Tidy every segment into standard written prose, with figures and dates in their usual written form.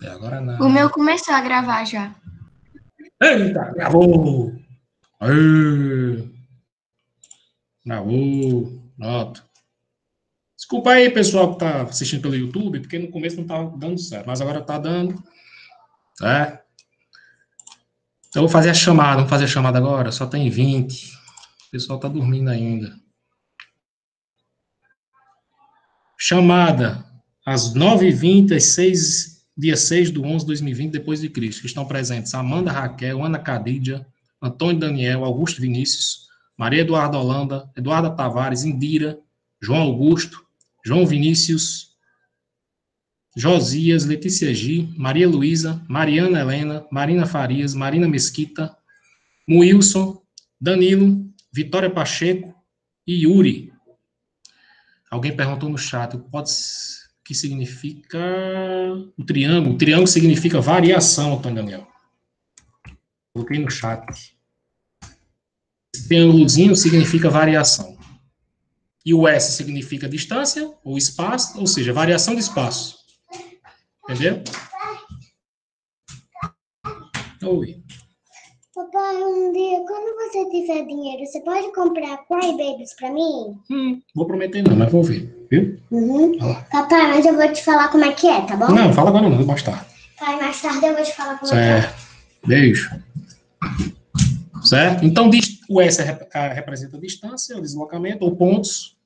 Agora não. O meu começou a gravar já. Eita, gravou! Aê. Gravou. Pronto. Desculpa aí, pessoal que tá assistindo pelo YouTube, porque no começo não tava dando certo, mas agora tá dando. Tá? Então, eu vou fazer a chamada. Vamos fazer a chamada agora? Só tem 20. O pessoal tá dormindo ainda. Chamada às 9h20, dia 6 de 11 de 2020, depois de Cristo, que estão presentes Amanda Raquel, Ana Cadídia, Antônio Daniel, Augusto Vinícius, Maria Eduarda Holanda, Eduarda Tavares, Indira, João Augusto, João Vinícius, Josias, Letícia G, Maria Luísa, Mariana Helena, Marina Farias, Marina Mesquita, Muilson, Danilo, Vitória Pacheco e Yuri. Alguém perguntou no chat, que significa o triângulo? O triângulo significa variação, Antônio Daniel. Coloquei no chat. Esse triângulozinho significa variação. E o S significa distância ou espaço, ou seja, variação de espaço. Entendeu? Oi. Papai, um dia, quando você tiver dinheiro, você pode comprar Crybabies pra mim? Vou prometer não, mas vou ver, viu? Uhum. Papai, mas eu vou te falar como é que é, tá bom? Não, fala agora não, mais tarde. Pai, mais tarde eu vou te falar como certo. é que é. Beijo. Certo? Então, o S representa distância, o deslocamento, ou pontos.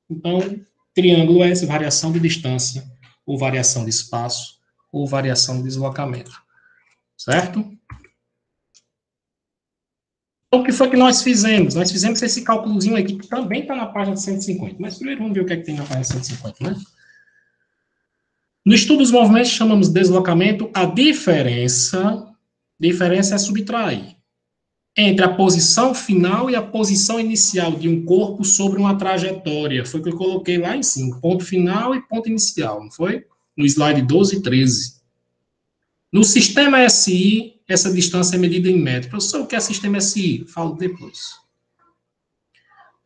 Então, triângulo S, variação de distância, ou variação de espaço, ou variação de deslocamento. Certo? Então, o que foi que nós fizemos? Nós fizemos esse cálculozinho aqui, que também está na página 150. Mas primeiro vamos ver o que é que tem na página 150, né? No estudo dos movimentos, chamamos de deslocamento a diferença é subtrair entre a posição final e a posição inicial de um corpo sobre uma trajetória. Foi o que eu coloquei lá em cima, ponto final e ponto inicial, não foi? No slide 12 e 13. No sistema SI, essa distância é medida em metros. Professor, o que é sistema SI? Falo depois.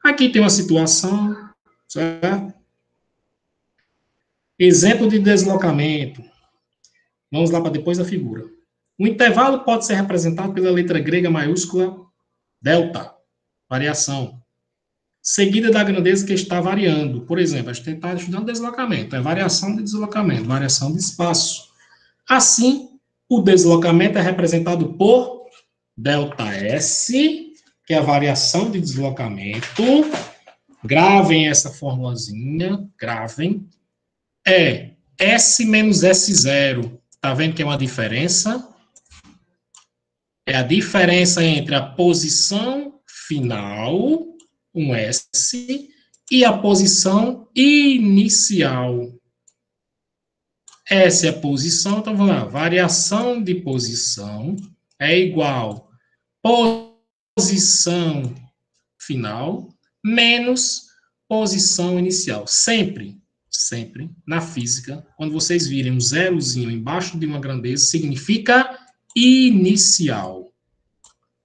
Aqui tem uma situação, certo? Exemplo de deslocamento. Vamos lá para depois da figura. O intervalo pode ser representado pela letra grega maiúscula delta, variação, seguida da grandeza que está variando. Por exemplo, a gente está estudando deslocamento, é variação de deslocamento, variação de espaço. Assim, o deslocamento é representado por ΔS, que é a variação de deslocamento. Gravem essa formulazinha, gravem. É S menos S0. Está vendo que é uma diferença? É a diferença entre a posição final, um S, e a posição inicial. Essa é a posição, então vamos lá. Variação de posição é igual posição final menos posição inicial. Sempre na física, quando vocês virem um zerozinho embaixo de uma grandeza, significa inicial.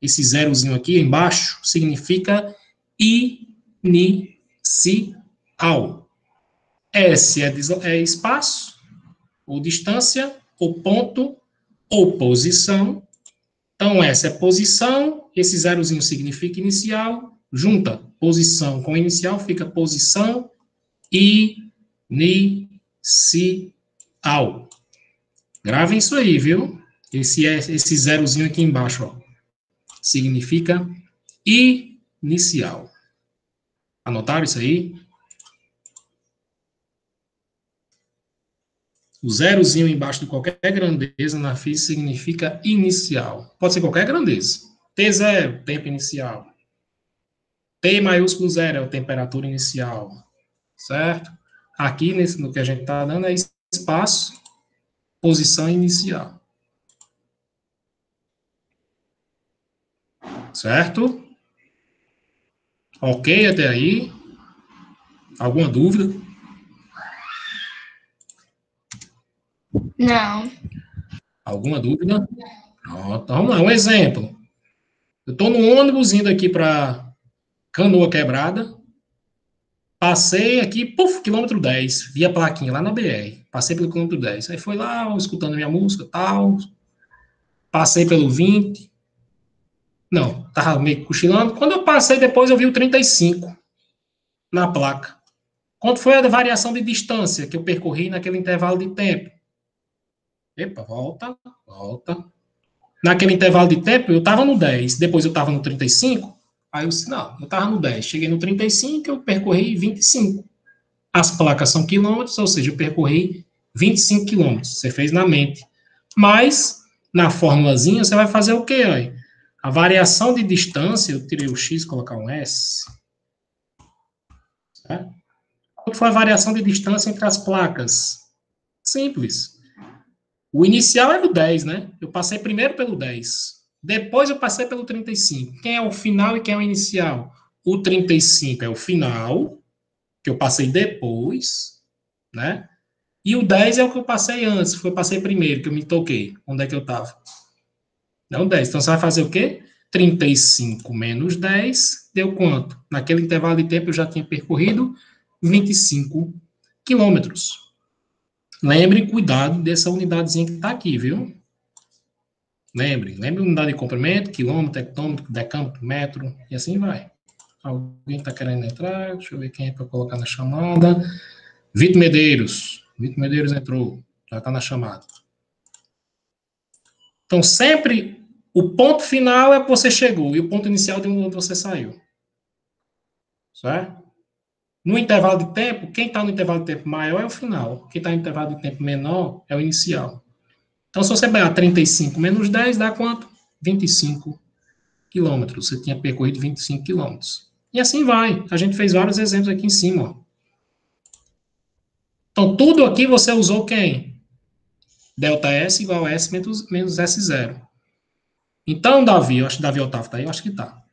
Esse zerozinho aqui embaixo significa inicial. S é espaço, ou distância, ou ponto, ou posição. Então, essa é posição, esse zerozinho significa inicial, junta posição com inicial, fica posição inicial. Gravem isso aí, viu? Esse zerozinho aqui embaixo, ó, significa inicial. Anotaram isso aí? O zerozinho embaixo de qualquer grandeza na física significa inicial. Pode ser qualquer grandeza. T0, tempo inicial. T maiúsculo 0 é a temperatura inicial. Certo? Aqui, no que a gente está dando, é espaço, posição inicial. Certo? Ok até aí? Alguma dúvida? Não. Alguma dúvida? Pronto, vamos lá, um exemplo. Eu estou no ônibus indo aqui para Canoa Quebrada. Passei aqui, puf, quilômetro 10, vi a plaquinha lá na BR. Passei pelo quilômetro 10. Aí foi lá, escutando minha música, tal. Passei pelo 20. Não, tava meio cochilando. Quando eu passei, depois eu vi o 35 na placa. Quanto foi a variação de distância que eu percorri naquele intervalo de tempo? Epa, volta, volta. Naquele intervalo de tempo, eu estava no 10, depois eu estava no 35, aí eu disse, não, eu estava no 10, cheguei no 35, eu percorri 25. As placas são quilômetros, ou seja, eu percorri 25 quilômetros, você fez na mente. Mas, na formulazinha, você vai fazer o quê, aí? A variação de distância, eu tirei o X, colocar um S. Certo? Qual foi a variação de distância entre as placas? Simples. O inicial era o 10, né? Eu passei primeiro pelo 10. Depois eu passei pelo 35. Quem é o final e quem é o inicial? O 35 é o final, que eu passei depois, né? E o 10 é o que eu passei antes, que eu passei primeiro, que eu me toquei. Onde é que eu estava? Não, 10. Então você vai fazer o quê? 35 menos 10 deu quanto? Naquele intervalo de tempo eu já tinha percorrido 25 quilômetros. Lembre, cuidado dessa unidadezinha que está aqui, viu? Lembre unidade de comprimento, quilômetro, hectômetro, decâmetro, metro, e assim vai. Alguém está querendo entrar? Deixa eu ver quem é para colocar na chamada. Vitor Medeiros. Vitor Medeiros entrou, já está na chamada. Então, sempre o ponto final é que você chegou e o ponto inicial de onde você saiu. Certo? No intervalo de tempo, quem está no intervalo de tempo maior é o final. Quem está no intervalo de tempo menor é o inicial. Então, se você pegar 35 menos 10, dá quanto? 25 quilômetros. Você tinha percorrido 25 quilômetros. E assim vai. A gente fez vários exemplos aqui em cima. Ó. Então, tudo aqui você usou quem? Delta S igual a S menos S0. Então, Davi, eu acho que Davi Otávio está aí, eu acho que está.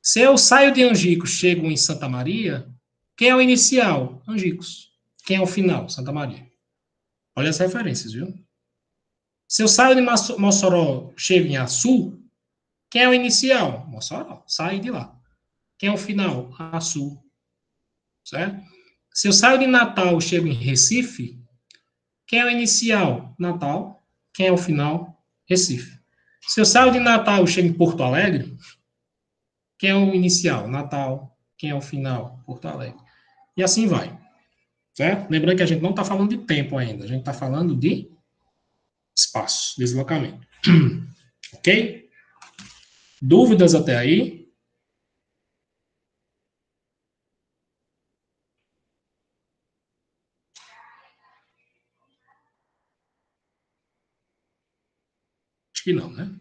Se eu saio de Angicos, chego em Santa Maria, quem é o inicial? Angicos. Quem é o final? Santa Maria. Olha as referências, viu? Se eu saio de Mossoró, chego em Açu, quem é o inicial? Mossoró. Sai de lá. Quem é o final? Açu. Certo? Se eu saio de Natal, chego em Recife, quem é o inicial? Natal. Quem é o final? Recife. Se eu saio de Natal, chego em Porto Alegre, quem é o inicial? Natal. Quem é o final? Porto Alegre. E assim vai. Certo? Lembrando que a gente não está falando de tempo ainda, a gente está falando de espaço, deslocamento. Ok? Dúvidas até aí? Acho que não, né?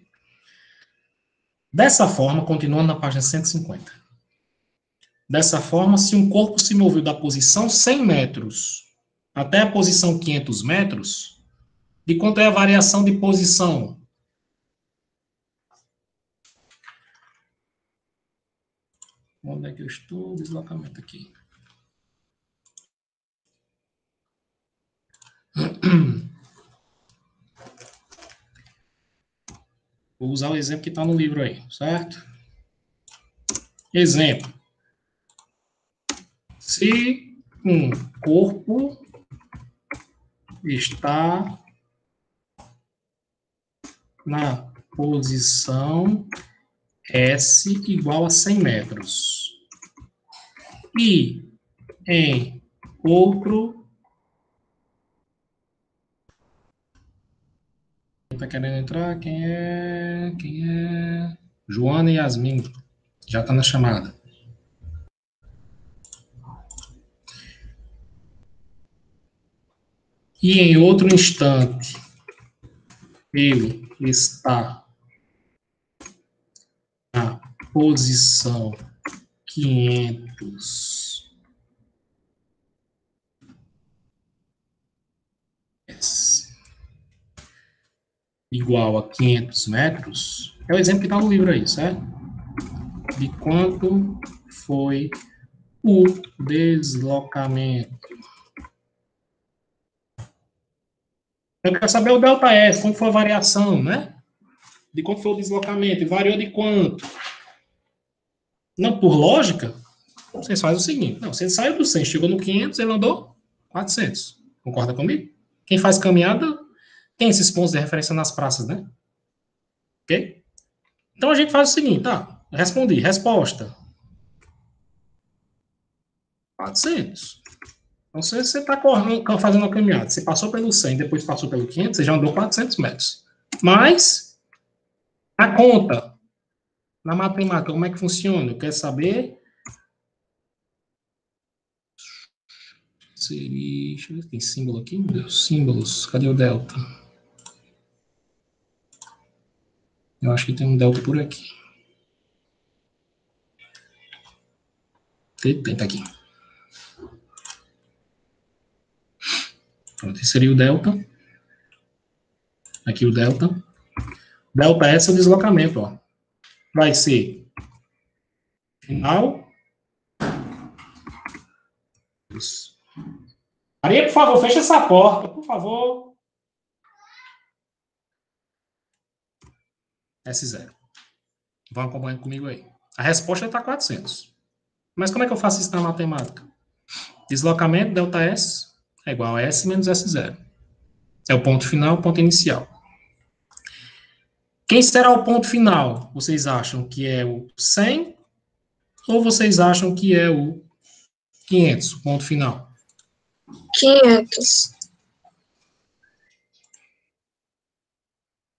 Dessa forma, continuando na página 150. Dessa forma, se um corpo se moveu da posição 100 metros até a posição 500 metros, de quanto é a variação de posição? Onde é que eu estou? Deslocamento aqui. Vou usar o exemplo que está no livro aí, certo? Exemplo. Se um corpo está na posição S igual a 100 metros e em outro... Quem está querendo entrar? Quem é? Joana e Yasmin. Já está na chamada. E em outro instante, ele está na posição 500 S igual a 500 metros, é o exemplo que está no livro aí, certo? De quanto foi o deslocamento. Eu quero saber o delta S, quanto foi a variação, né? De quanto foi o deslocamento, e variou de quanto? Não por lógica, Vocês fazem o seguinte. Não, você saiu do 100, chegou no 500, ele andou 400. Concorda comigo? Quem faz caminhada tem esses pontos de referência nas praças, né? Ok? Então a gente faz o seguinte, tá? Respondi. Resposta. 400. Então, se você está fazendo a caminhada, você passou pelo 100, depois passou pelo 500, você já andou 400 metros. Mas, a conta, na matemática, como é que funciona? Eu quero saber... Seria... Deixa eu ver se tem símbolo aqui. Meu Deus, símbolos. Cadê o delta? Eu acho que tem um delta por aqui. Tem, tá aqui. Pronto, esse seria o delta. Aqui o delta. Delta S é o deslocamento, ó. Vai ser final. Isso. Maria, por favor, fecha essa porta, por favor. S0. Vão acompanhando comigo aí. A resposta está 400. Mas como é que eu faço isso na matemática? Deslocamento, delta S, é igual a S menos S0. É o ponto final, o ponto inicial. Quem será o ponto final? Vocês acham que é o 100 ou vocês acham que é o 500, o ponto final? 500.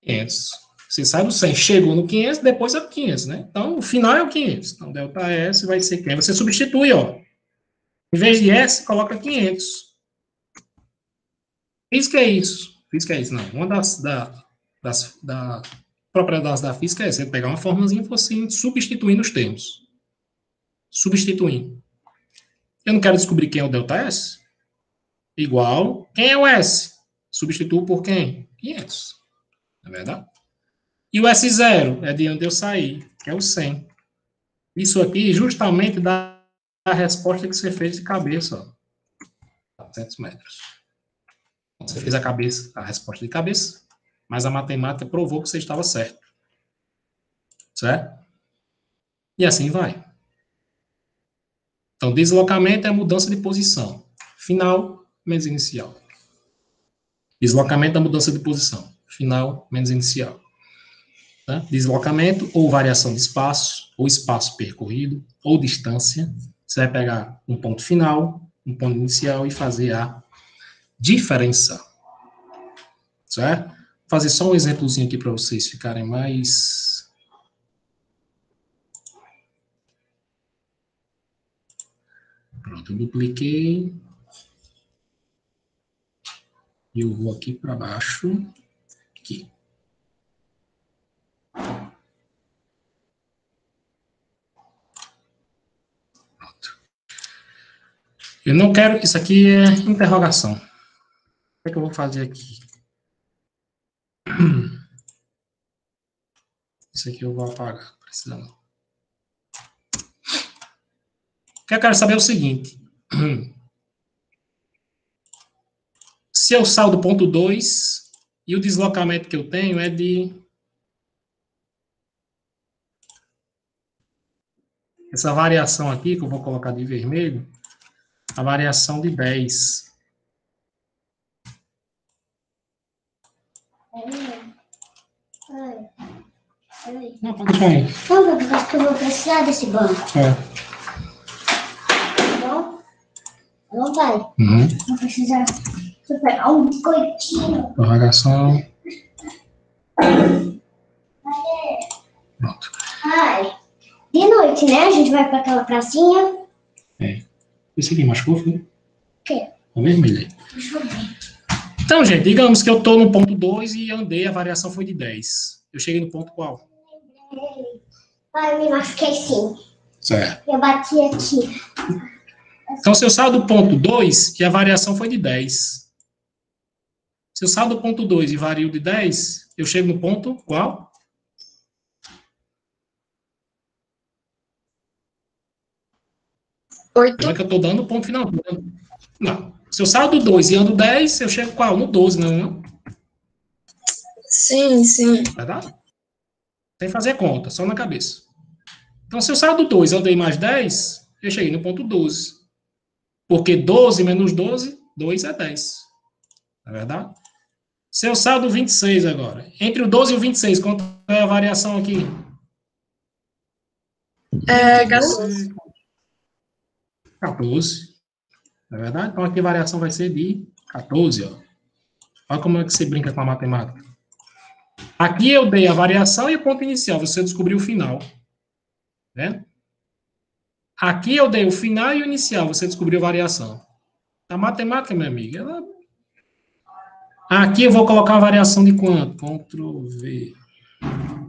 500. Você sai do 100, chegou no 500, depois é o 500, né? Então, o final é o 500. Então, delta S vai ser 500. Você substitui, ó. Em vez de S, coloca 500. Física é isso. Física é isso, não. Uma das propriedades da física é você pegar uma formulazinha e você substituindo os termos. Substituindo. Eu não quero descobrir quem é o delta S? Igual, quem é o S? Substituo por quem? 500. Não é verdade? E o S0 é de onde eu saí, que é o 100. Isso aqui justamente dá a resposta que você fez de cabeça, ó. 400 metros. Você fez a resposta de cabeça, mas a matemática provou que você estava certo. Certo? E assim vai. Então, deslocamento é a mudança de posição. Final menos inicial. Deslocamento é a mudança de posição. Final menos inicial. Tá? Deslocamento ou variação de espaço, ou espaço percorrido, ou distância. Você vai pegar um ponto final, um ponto inicial e fazer a diferença. Certo? Vou fazer só um exemplozinho aqui para vocês ficarem mais... Pronto, eu dupliquei. E eu vou aqui para baixo. Aqui. Pronto. Eu não quero... Isso aqui é interrogação. O que é que eu vou fazer aqui? Isso aqui eu vou apagar. Precisando. O que eu quero saber é o seguinte. Se eu saio do ponto 2 e o deslocamento que eu tenho é de... Essa variação aqui, que eu vou colocar de vermelho, a variação de 10. Não, pode deixar aí. Não, eu acho que eu vou precisar desse banco. É. Tá bom? Não vai. Uhum. Vou precisar. Deixa eu pegar um biscoitinho. Prorrogação. Pronto. Ai, de noite, né? A gente vai pra aquela pracinha. É. Esse aqui machucou, foi? O quê? O vermelho aí. Deixa eu ver. Então, gente, digamos que eu estou no ponto 2 e andei, a variação foi de 10. Eu cheguei no ponto qual? Ai, eu me machuquei sim. Certo. Eu bati aqui. Então, se eu saio do ponto 2 e a variação foi de 10. Se eu saio do ponto 2 e vario de 10, eu chego no ponto qual? Como é que eu estou dando o ponto final? Não. Se eu saio do 2 e ando 10, eu chego qual? No 12, não? Sim, sim. Verdade? Sem fazer conta, só na cabeça. Então, se eu saio do 2 e andei mais 10, eu cheguei no ponto 12. Porque 12 menos 12, 2 é 10. Não é verdade? Se eu saio do 26 agora, entre o 12 e o 26, quanto é a variação aqui? É 14. 14. Não é verdade? Então aqui a variação vai ser de 14, ó. Olha como é que você brinca com a matemática. Aqui eu dei a variação e o ponto inicial, você descobriu o final. Né? Aqui eu dei o final e o inicial, você descobriu a variação. A matemática, minha amiga, ela... Aqui eu vou colocar a variação de quanto? Ctrl V.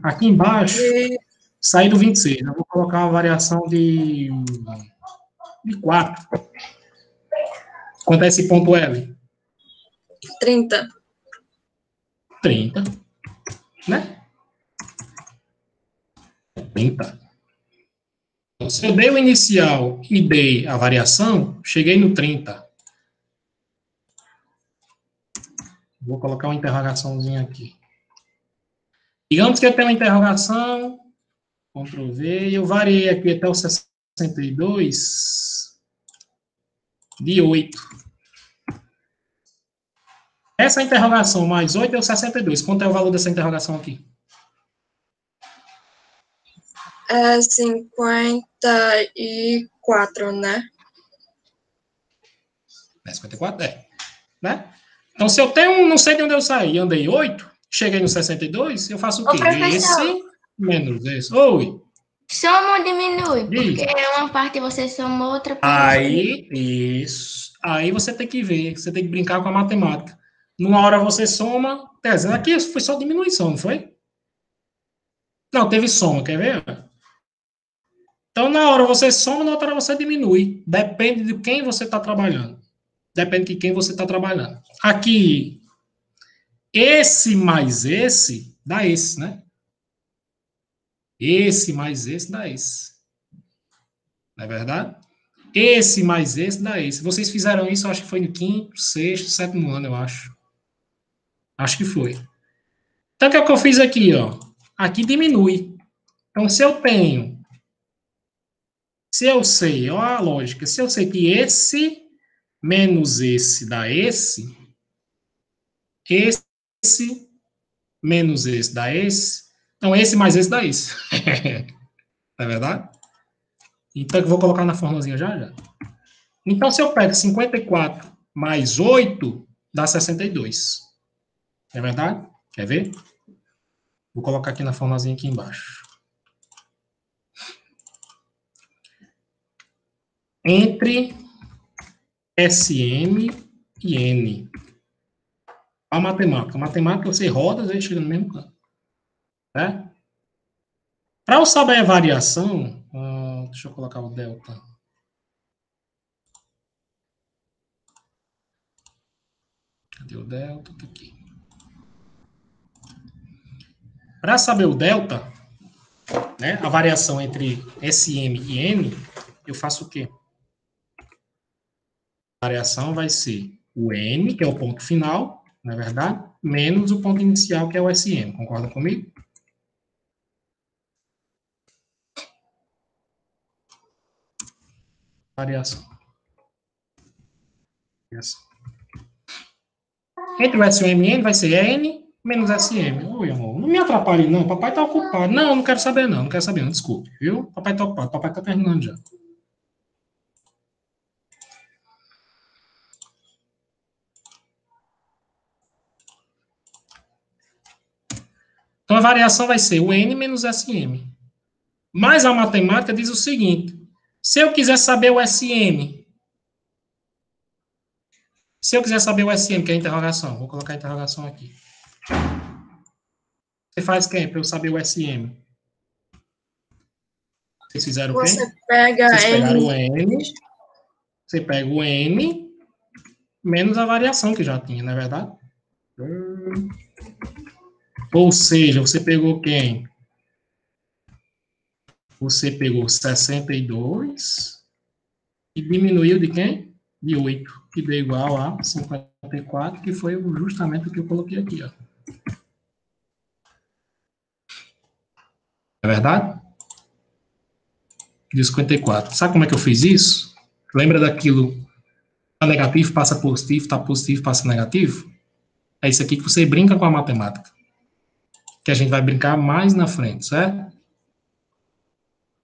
Aqui embaixo, sair do 26. Eu vou colocar uma variação de 4. Quanto é esse ponto L? 30. 30. Né? 30. Então, se eu dei o inicial e dei a variação, cheguei no 30. Vou colocar uma interrogaçãozinha aqui. Digamos que eu tenho uma interrogação, Ctrl V, e eu variei aqui até o 62 de 8. Essa interrogação mais 8 é o 62. Quanto é o valor dessa interrogação aqui? É 54, né? É 54? É. Né? Então, se eu tenho, não sei de onde eu saí, andei 8, cheguei no 62, eu faço o quê? Ô, professor. Esse menos esse. Oi. Soma ou diminui? Diz. Porque uma parte você soma, outra parte Aí, isso. Aí você tem que ver, você tem que brincar com a matemática. Numa hora você soma, aqui foi só diminuição, não foi? Não, teve soma, quer ver? Então, na hora você soma, na outra hora você diminui. Depende de quem você está trabalhando. Depende de quem você está trabalhando. Aqui, esse mais esse, dá esse, né? Esse mais esse dá esse. Não é verdade? Esse mais esse dá esse. Vocês fizeram isso, eu acho que foi no quinto, sexto, sétimo ano, eu acho. Acho que foi. Então, o que é que eu fiz aqui, ó? Aqui diminui. Então, se eu tenho... Se eu sei, ó a lógica. Se eu sei que esse menos esse dá esse menos esse dá esse, então esse mais esse dá esse. Não é verdade? Então, eu vou colocar na formulazinha já. Então, se eu pego 54 mais 8, dá 62. É verdade? Quer ver? Vou colocar aqui na formulazinha aqui embaixo. Entre SM e N. A matemática. A matemática você roda, você chega no mesmo canto. Né? Para eu saber a variação, deixa eu colocar o delta. Cadê o delta? Tá aqui. Para saber o delta, né, a variação entre SM e N, eu faço o quê? A variação vai ser o N, que é o ponto final, na verdade, menos o ponto inicial, que é o SM. Concorda comigo? Variação. Entre o SM e N vai ser N menos SM. Oi, amor, não me atrapalhe, não. Papai tá ocupado. Não, não quero saber, não. Não quero saber, não. Desculpe, viu? Papai tá ocupado. Papai tá terminando já. Então, a variação vai ser o N menos SM. Mas a matemática diz o seguinte: se eu quiser saber o SM, que é a interrogação, vou colocar a interrogação aqui. Você faz quem para eu saber o SM? Vocês fizeram quem? Você pega Vocês pegaram N. o N. Você pega o N menos a variação que já tinha, não é verdade? Ou seja, você pegou quem? Você pegou 62 e diminuiu de quem? De 8, que deu igual a 54, que foi justamente o que eu coloquei aqui, ó. É verdade? de 54. Sabe como é que eu fiz isso? Lembra daquilo? Tá negativo, passa positivo, tá positivo, passa negativo? É isso aqui que você brinca com a matemática. Que a gente vai brincar mais na frente, certo?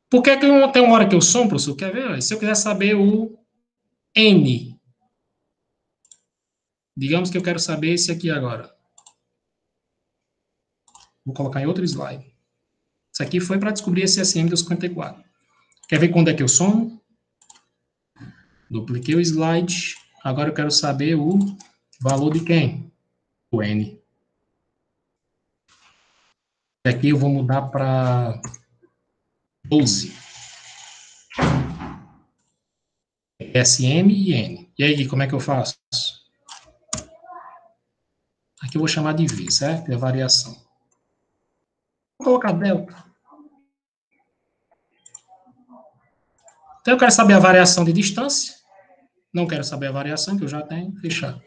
Por que tem uma hora que eu somo, professor? Quer ver? Se eu quiser saber o N. Digamos que eu quero saber esse aqui agora. Vou colocar em outro slide. Isso aqui foi para descobrir esse SM dos 54. Quer ver quando é que eu somo? Dupliquei o slide. Agora eu quero saber o valor de quem? O N. Aqui eu vou mudar para 12. SM e N. E aí, como é que eu faço? Aqui eu vou chamar de V, certo? É a variação. Vou colocar delta. Então eu quero saber a variação de distância. Não quero saber a variação, que eu já tenho. Fechar.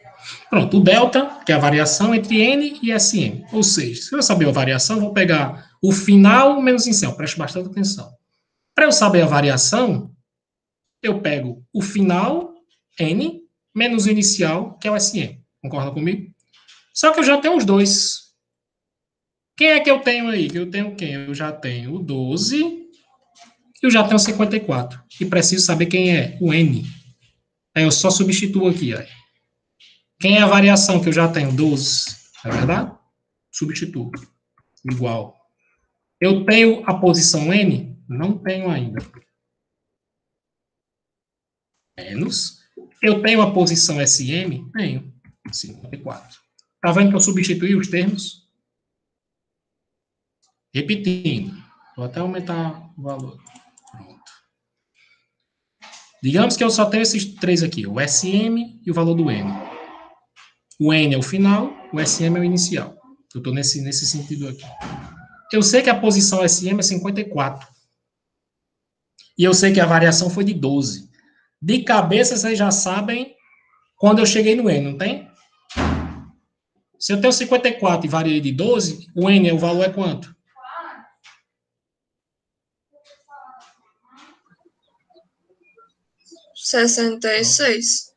Pronto, o delta, que é a variação entre N e SM. Ou seja, se eu saber a variação, eu vou pegar o final menos inicial. Preste bastante atenção. Para eu saber a variação, eu pego o final, N, menos o inicial, que é o SM. Concorda comigo? Só que eu já tenho os dois. Quem é que eu tenho aí? Eu tenho quem? Eu já tenho o 12 e eu já tenho o 54. E preciso saber quem é o N. Aí eu só substituo aqui. Aí. Quem é a variação que eu já tenho? 12. É verdade? Substituo. Igual. Eu tenho a posição N? Não tenho ainda. Menos. Eu tenho a posição SM? Tenho. 54. Tá vendo que eu substituí os termos? Repetindo. Vou até aumentar o valor. Pronto. Digamos que eu só tenho esses três aqui. O SM e o valor do N. O N é o final, o SM é o inicial. Eu estou nesse sentido aqui. Eu sei que a posição SM é 54. E eu sei que a variação foi de 12. De cabeça, vocês já sabem quando eu cheguei no N, não tem? Se eu tenho 54 e variei de 12, o N, o valor é quanto? (66).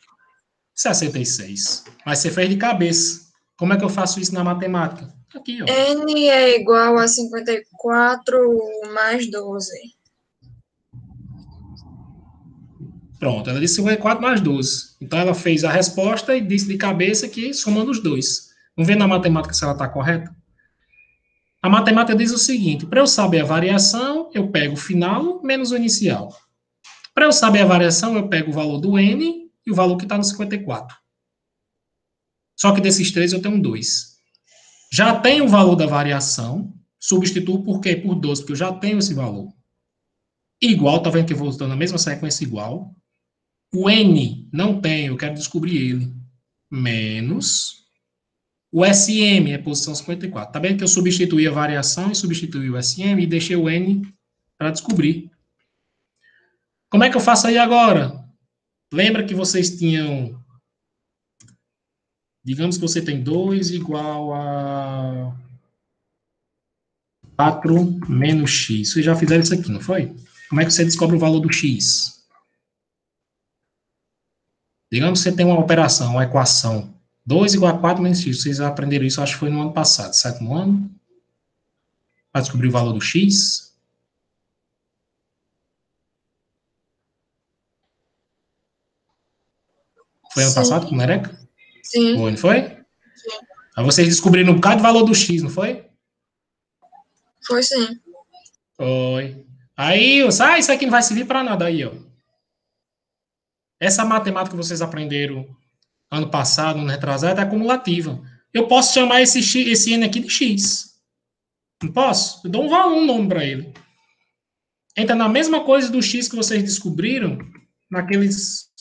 66. Mas você fez de cabeça. Como é que eu faço isso na matemática? Aqui, ó. N é igual a 54 mais 12. Pronto, ela disse 54 mais 12. Então, ela fez a resposta e disse de cabeça que somando os dois. Vamos ver na matemática se ela está correta? A matemática diz o seguinte, para eu saber a variação, eu pego o final menos o inicial. Para eu saber a variação, eu pego o valor do N e o valor que está no 54. Só que desses três eu tenho 2. Já tenho o valor da variação, substituo por quê? Por 12, porque eu já tenho esse valor. Igual, tá vendo que eu vou usando a mesma sequência igual. O N não tem, eu quero descobrir ele. Menos o SM, é posição 54. Tá vendo que eu substituí a variação e substituí o SM e deixei o N para descobrir. Como é que eu faço aí agora? Lembra que vocês tinham... Digamos que você tem 2 igual a 4 menos x. Vocês já fizeram isso aqui, não foi? Como é que você descobre o valor do x? Digamos que você tem uma operação, uma equação. 2 igual a 4 menos x. Vocês aprenderam isso, acho que foi no ano passado, certo? No ano? Para descobrir o valor do x. Foi ano passado, com Nereca? Sim. Foi, não foi? Sim. Aí vocês descobriram um bocado de valor do x, não foi? Foi sim. Foi. Aí, isso aqui não vai servir para nada aí, ó. Essa matemática que vocês aprenderam ano passado, ano retrasado, é acumulativa. Eu posso chamar esse N aqui de X. Não posso? Eu dou um nome para ele. Entra na mesma coisa do X que vocês descobriram naqueles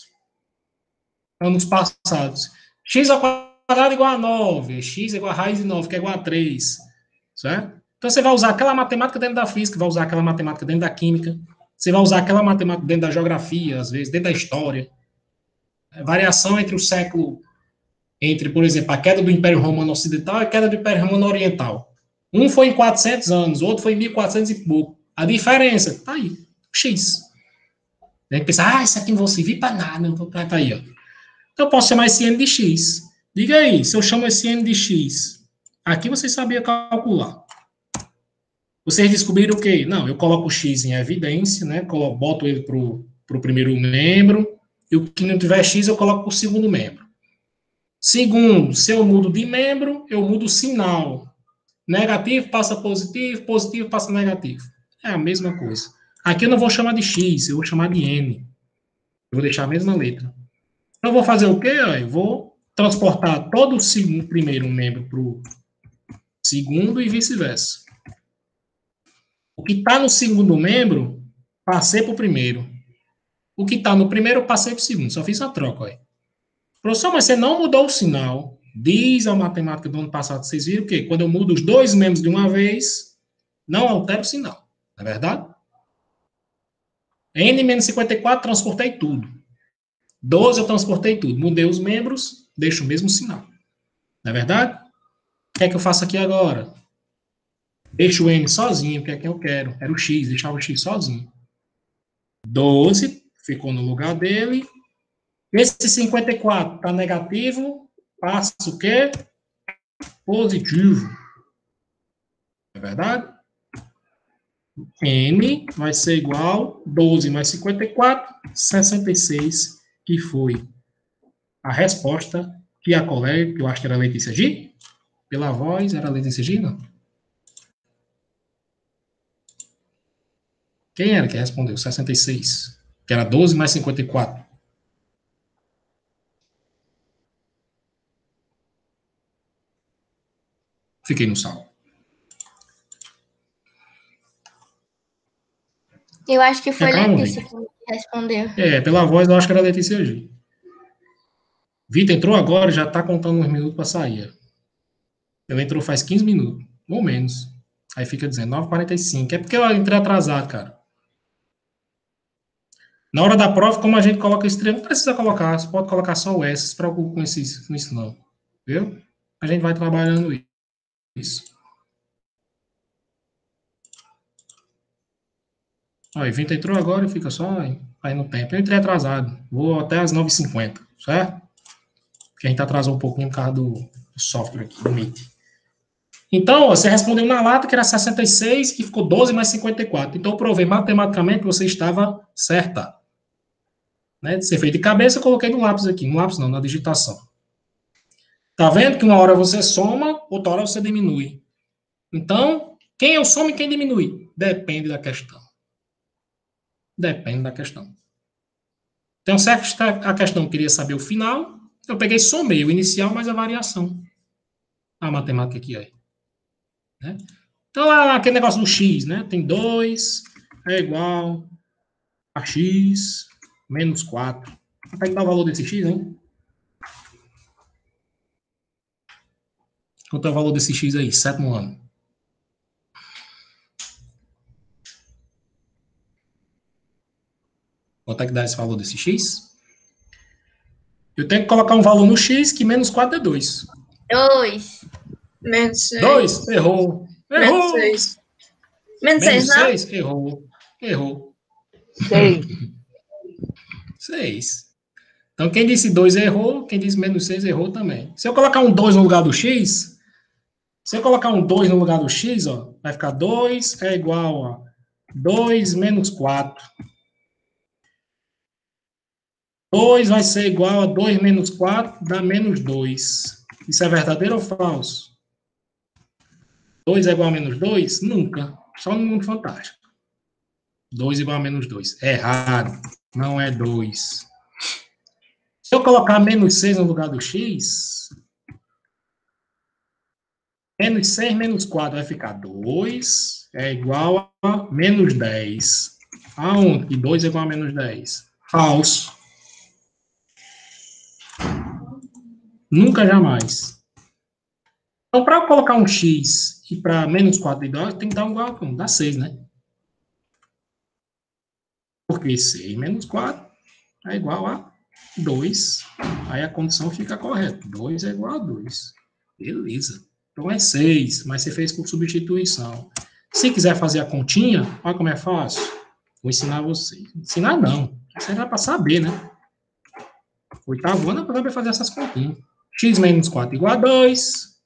anos passados. X ao quadrado igual a 9. X igual a raiz de 9, que é igual a 3. Certo? Então, você vai usar aquela matemática dentro da física, vai usar aquela matemática dentro da química, você vai usar aquela matemática dentro da geografia, às vezes, dentro da história. Variação entre o século, por exemplo, a queda do Império Romano Ocidental e a queda do Império Romano Oriental. Um foi em 400 anos, o outro foi em 1400 e pouco. A diferença, tá aí, X. A gente pensa, isso aqui não vou servir para nada, não vou para aí, ó. Então, eu posso chamar esse n de x. Diga aí, se eu chamo esse n de x, aqui vocês sabiam calcular. Vocês descobriram o quê? Não, eu coloco o x em evidência, né? Boto ele para o primeiro membro, e o que não tiver x, eu coloco para o segundo membro. Segundo, se eu mudo de membro, eu mudo o sinal. Negativo passa positivo, positivo passa negativo. É a mesma coisa. Aqui eu não vou chamar de x, eu vou chamar de n. Eu vou deixar a mesma letra. Então, eu vou fazer o quê? Eu vou transportar todo o primeiro membro para o segundo e vice-versa. O que está no segundo membro, passei para o primeiro. O que está no primeiro, eu passei para o segundo. Só fiz a troca. Ó. Professor, mas você não mudou o sinal. Diz a matemática do ano passado, vocês viram que quando eu mudo os dois membros de uma vez, não altera o sinal. Não é verdade? N menos 54, transportei tudo. 12, eu transportei tudo. Mudei os membros, deixo o mesmo sinal. Não é verdade? O que é que eu faço aqui agora? Deixo o N sozinho, porque é que eu quero. Era o X, deixava o X sozinho. 12, ficou no lugar dele. Esse 54 está negativo, passa o quê? Positivo. É verdade? N vai ser igual 12 mais 54, 66, que foi a resposta que a colega, que eu acho que era a Letícia G, pela voz, era a Letícia G, não? Quem era que respondeu? 66, que era 12 mais 54. Fiquei no salvo. Eu acho que foi Letícia que respondeu. Pela voz eu acho que era a Letícia G. Vitor entrou agora e já está contando uns minutos para sair. Ele entrou faz 15 minutos, ou menos. Aí fica dizendo 9h45. É porque eu entrei atrasado, cara. Na hora da prova, como a gente coloca esse treino, não precisa colocar. Você pode colocar só o S. Não se preocupe com isso, não. Viu? A gente vai trabalhando isso. Aí, Vitor entrou agora e fica só aí no tempo. Eu entrei atrasado. Vou até às 9h50, certo? Porque a gente atrasou um pouquinho por causa do software aqui, do Meet. Então, você respondeu na lata que era 66, que ficou 12 mais 54. Então, eu provei matematicamente que você estava certa. Né? Você fez de cabeça, eu coloquei no lápis aqui. No lápis não, na digitação. Tá vendo que uma hora você soma, outra hora você diminui. Então, quem eu somo e quem diminui? Depende da questão. Depende da questão. Então, se a questão queria saber o final, eu peguei e somei o inicial mais a variação. A matemática aqui, aí. Né? Então, lá aquele negócio do x, né? Tem 2 é igual a x menos 4. Quanto é que dá o valor desse x, hein? Quanto é o valor desse x aí? 7º ano. Quanto é que dá esse valor desse x? Eu tenho que colocar um valor no x que menos 4 é 2. 2. Menos 6. 2, errou. Menos 6. Menos 6, não? 6, errou. 6. Então, quem disse 2 errou, quem disse menos 6 errou também. Se eu colocar um 2 no lugar do x, ó, vai ficar 2 é igual a 2 menos 4. 2 vai ser igual a 2 menos 4, dá menos 2. Isso é verdadeiro ou falso? 2 é igual a menos 2? Nunca. Só no mundo fantástico. 2 igual a menos 2. Errado. Não é 2. Se eu colocar menos 6 no lugar do x, menos 6 menos 4 vai ficar 2 é igual a menos 10. Aonde que 2 é igual a menos 10? Falso. Nunca, jamais. Então, para eu colocar um x e para menos 4 igual, tem que dar um igual a como? Dá 6, né? Porque 6 menos 4 é igual a 2. Aí a condição fica correta. 2 é igual a 2. Beleza. Então é 6, mas você fez por substituição. Se quiser fazer a continha, olha como é fácil. Vou ensinar você. Ensinar não. Você vai para saber, né? Oitavo ano é para fazer essas continhas. X menos 4 igual a 2.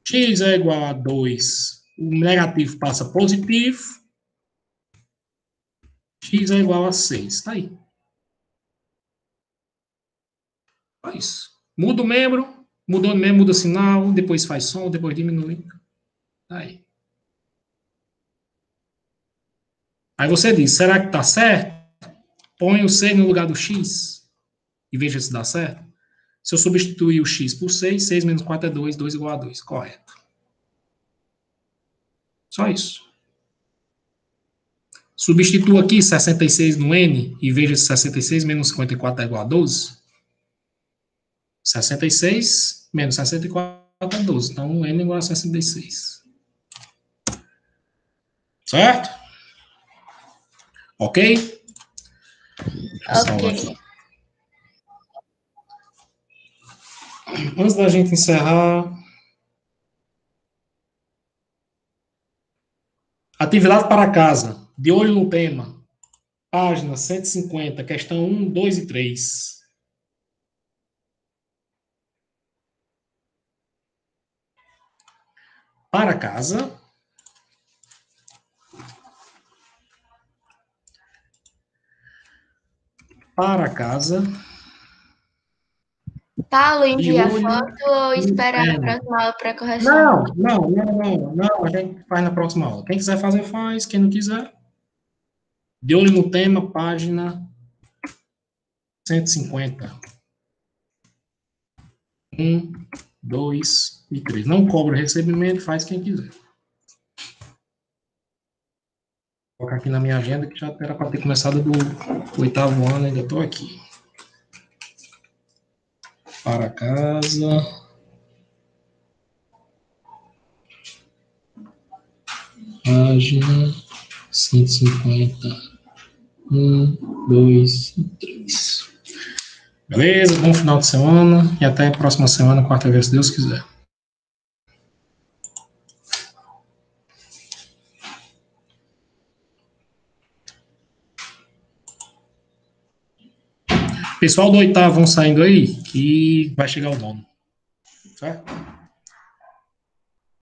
X é igual a 2. O negativo passa positivo. X é igual a 6. Tá aí. Só isso. Muda o membro. Mudou o membro, muda o sinal. Depois faz som, depois diminui. Tá aí. Aí você diz, será que tá certo? Põe o 6 no lugar do X. E veja se dá certo. Se eu substituir o X por 6, 6 menos 4 é 2, 2 igual a 2. Correto. Só isso. Substitua aqui 66 no N e veja se 66 menos 54 é igual a 12. 66 menos 64 é 12. Então, N é igual a 66. Certo? Ok? Ok. Antes da gente encerrar... Atividade para casa. De olho no tema. Página 150, questão 1, 2 e 3. Para casa. Para casa. Paulo, envia a olho foto ou espera a próxima aula para correção? Não, a gente faz na próxima aula. Quem quiser fazer, faz. Quem não quiser, de olho no tema, página 150. 1, 2 e 3. Não cobra o recebimento, faz quem quiser. Vou colocar aqui na minha agenda, que já era para ter começado do 8º ano, ainda estou aqui. Para casa. Página 150. 1, 2 e 3. Beleza? Bom final de semana e até a próxima semana, quarta-feira, se Deus quiser. Pessoal do 8º vão saindo aí, que vai chegar o nono. Certo?